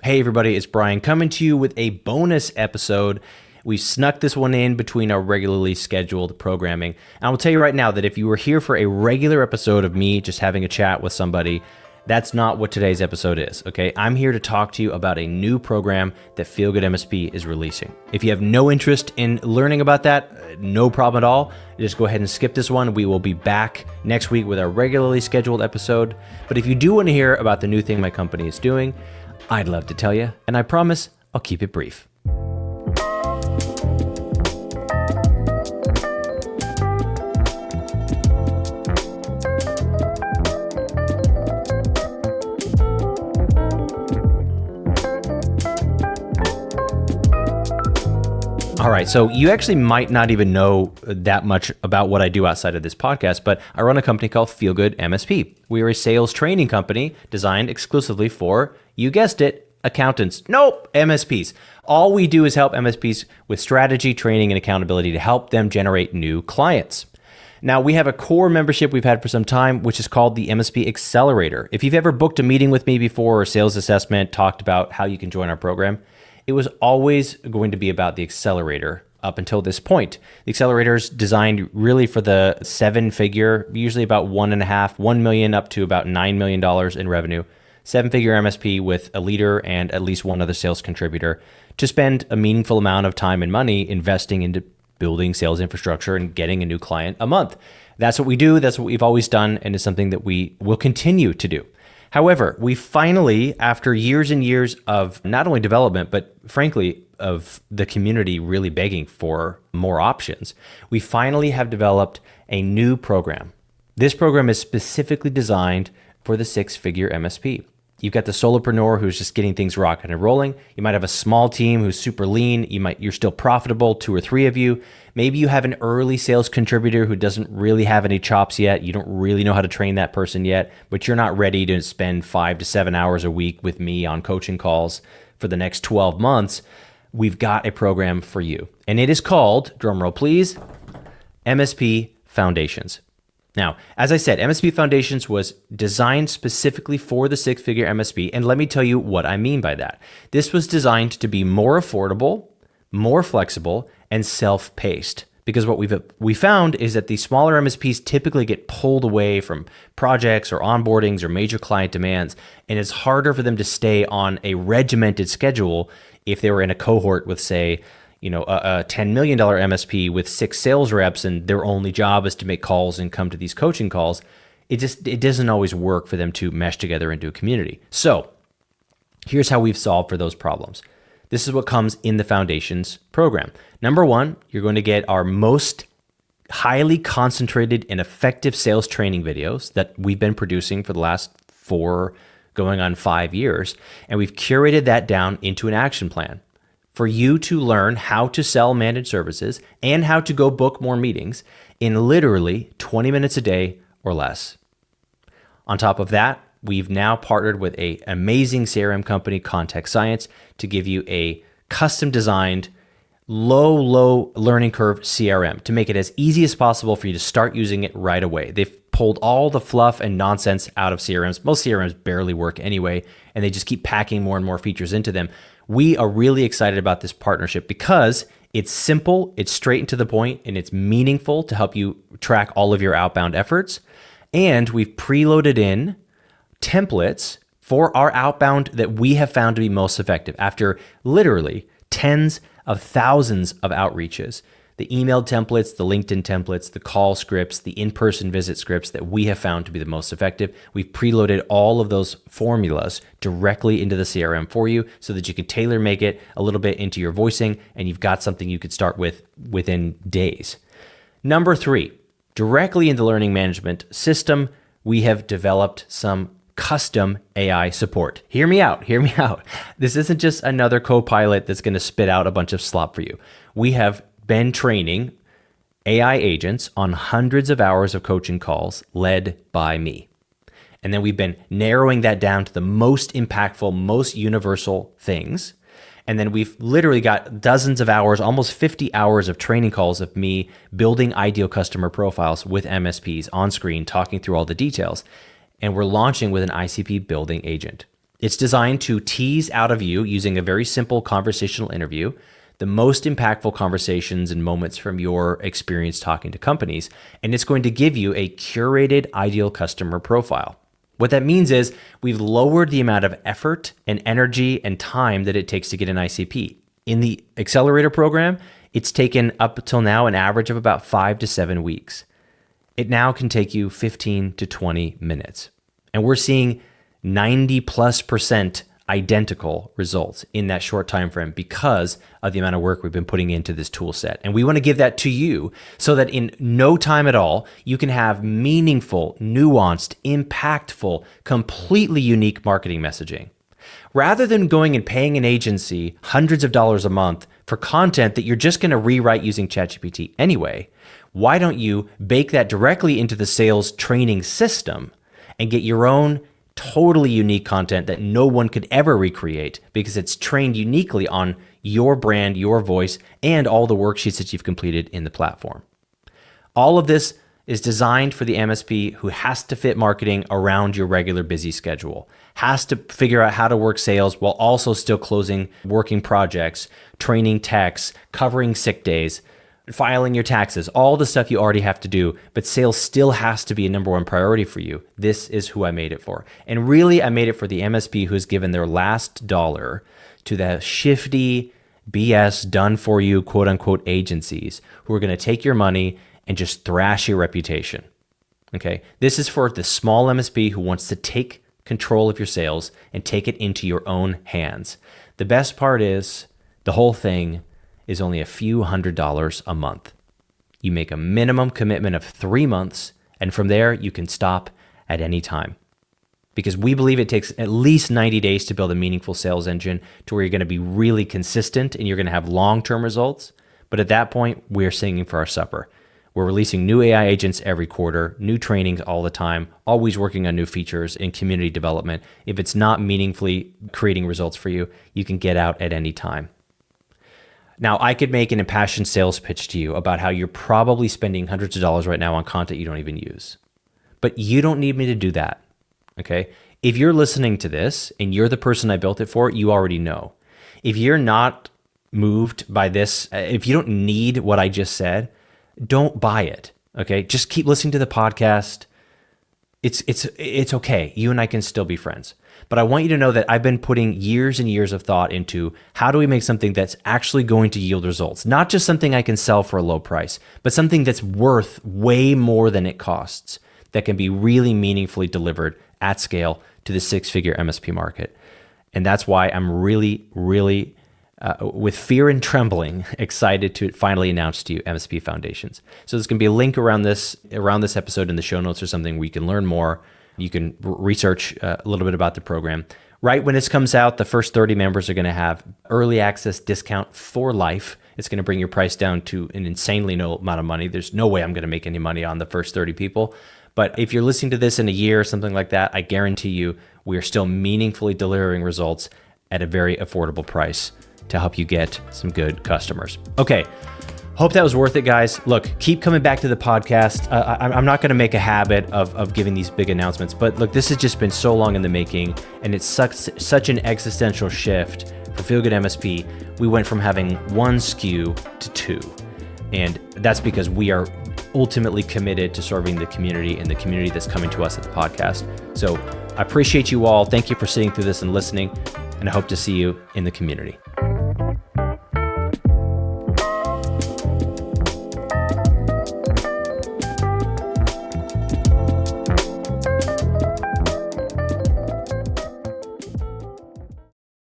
Hey everybody, it's Brian coming to you with a bonus episode. We snuck this one in between our regularly scheduled programming. And I will tell you right now that if you were here for a regular episode of me just having a chat with somebody, that's not what today's episode is, okay? I'm here to talk to you about a new program that Feel Good MSP is releasing. If you have no interest in learning about that, no problem at all. Just go ahead and skip this one. We will be back next week with our regularly scheduled episode. But if you do want to hear about the new thing my company is doing, I'd love to tell you, and I promise I'll keep it brief. All right, so you actually might not even know that much about what I do outside of this podcast, but I run a company called Feel Good MSP. We are a sales training company designed exclusively for, you guessed it, accountants. Nope, MSPs. All we do is help MSPs with strategy, training, and accountability to help them generate new clients. Now, we have a core membership we've had for some time, which is called the MSP Accelerator. If you've ever booked a meeting with me before or sales assessment, talked about how you can join our program, it was always going to be about the accelerator up until this point. The accelerator is designed really for the seven-figure, usually about $1 million up to about $9 million in revenue, seven-figure MSP with a leader and at least one other sales contributor to spend a meaningful amount of time and money investing into building sales infrastructure and getting a new client a month. That's what we do. That's what we've always done, and it's something that we will continue to do. However, we finally, after years and years of not only development, but frankly, of the community really begging for more options, we finally have developed a new program. This program is specifically designed for the six-figure MSP. You've got the solopreneur who's just getting things rocking and rolling. You might have a small team who's super lean. You're still profitable, 2 or 3 of you. Maybe you have an early sales contributor who doesn't really have any chops yet. You don't really know how to train that person yet, but you're not ready to spend 5 to 7 hours a week with me on coaching calls for the next 12 months. We've got a program for you. And it is called, drumroll please, MSP Foundations. Now, as I said, MSP Foundations was designed specifically for the six-figure MSP, and let me tell you what I mean by that. This was designed to be more affordable, more flexible, and self-paced. Because what we found is that the smaller MSPs typically get pulled away from projects or onboardings or major client demands, and it's harder for them to stay on a regimented schedule if they were in a cohort with, say, a $10 million MSP with 6 sales reps and their only job is to make calls and come to these coaching calls. It doesn't always work for them to mesh together into a community. So here's how we've solved for those problems. This is what comes in the Foundations program. Number 1, you're going to get our most highly concentrated and effective sales training videos that we've been producing for the last 4 going on 5 years. And we've curated that down into an action plan for you to learn how to sell managed services and how to go book more meetings in literally 20 minutes a day or less. On top of that, we've now partnered with an amazing CRM company, Context Science, to give you a custom designed, low learning curve CRM to make it as easy as possible for you to start using it right away. They've pulled all the fluff and nonsense out of CRMs. Most CRMs barely work anyway, and they just keep packing more and more features into them. We are really excited about this partnership because it's simple, it's straight and to the point, and it's meaningful to help you track all of your outbound efforts. And we've preloaded in templates for our outbound that we have found to be most effective after literally tens of thousands of outreaches. The email templates, the LinkedIn templates, the call scripts, the in-person visit scripts that we have found to be the most effective. We've preloaded all of those formulas directly into the CRM for you so that you can tailor make it a little bit into your voicing and you've got something you could start with within days. Number 3, directly in the learning management system, we have developed some custom AI support. Hear me out. This isn't just another co-pilot that's going to spit out a bunch of slop for you. We have been training AI agents on hundreds of hours of coaching calls led by me. And then we've been narrowing that down to the most impactful, most universal things. And then we've literally got dozens of hours, almost 50 hours of training calls of me building ideal customer profiles with MSPs on screen, talking through all the details. And we're launching with an ICP building agent. It's designed to tease out of you, using a very simple conversational interview, the most impactful conversations and moments from your experience talking to companies. And it's going to give you a curated ideal customer profile. What that means is we've lowered the amount of effort and energy and time that it takes to get an ICP. In the accelerator program, it's taken up till now an average of about 5 to 7 weeks. It now can take you 15 to 20 minutes. And we're seeing 90+% identical results in that short time frame because of the amount of work we've been putting into this tool set. And we want to give that to you so that in no time at all, you can have meaningful, nuanced, impactful, completely unique marketing messaging. Rather than going and paying an agency hundreds of dollars a month for content that you're just going to rewrite using ChatGPT anyway, why don't you bake that directly into the sales training system and get your own totally unique content that no one could ever recreate because it's trained uniquely on your brand, your voice, and all the worksheets that you've completed in the platform. All of this is designed for the MSP who has to fit marketing around your regular busy schedule, has to figure out how to work sales while also still closing working projects, training techs, covering sick days, filing your taxes, all the stuff you already have to do, but sales still has to be a number one priority for you. This is who I made it for. And really, I made it for the MSP who's given their last dollar to the shifty BS done for you, quote unquote, agencies who are going to take your money and just thrash your reputation. Okay. This is for the small MSP who wants to take control of your sales and take it into your own hands. The best part is the whole thing is only a few $100s a month. You make a minimum commitment of 3 months, and from there you can stop at any time. Because we believe it takes at least 90 days to build a meaningful sales engine to where you're going to be really consistent and you're going to have long-term results. But at that point, we're singing for our supper. We're releasing new AI agents every quarter, new trainings all the time, always working on new features in community development. If it's not meaningfully creating results for you, you can get out at any time. Now, I could make an impassioned sales pitch to you about how you're probably spending hundreds of dollars right now on content you don't even use. But you don't need me to do that, okay? If you're listening to this and you're the person I built it for, you already know. If you're not moved by this, if you don't need what I just said, don't buy it, okay? Just keep listening to the podcast. It's okay. You and I can still be friends. But I want you to know that I've been putting years and years of thought into how do we make something that's actually going to yield results, not just something I can sell for a low price, but something that's worth way more than it costs, that can be really meaningfully delivered at scale to the six-figure MSP market. And that's why I'm really, really, with fear and trembling, excited to finally announce to you MSP Foundations. So there's going to be a link around this episode in the show notes or something where you can learn more. You can research a little bit about the program. Right when this comes out, the first 30 members are going to have early access discount for life. It's going to bring your price down to an insanely low amount of money. There's no way I'm going to make any money on the first 30 people. But if you're listening to this in a year or something like that, I guarantee you we are still meaningfully delivering results at a very affordable price to help you get some good customers. Okay. Hope that was worth it, guys. Look, keep coming back to the podcast. I'm not going to make a habit of giving these big announcements, but look, this has just been so long in the making, and it's such an existential shift for Feel Good MSP. We went from having 1 SKU to 2, and that's because we are ultimately committed to serving the community and the community that's coming to us at the podcast. So I appreciate you all. Thank you for sitting through this and listening, and I hope to see you in the community.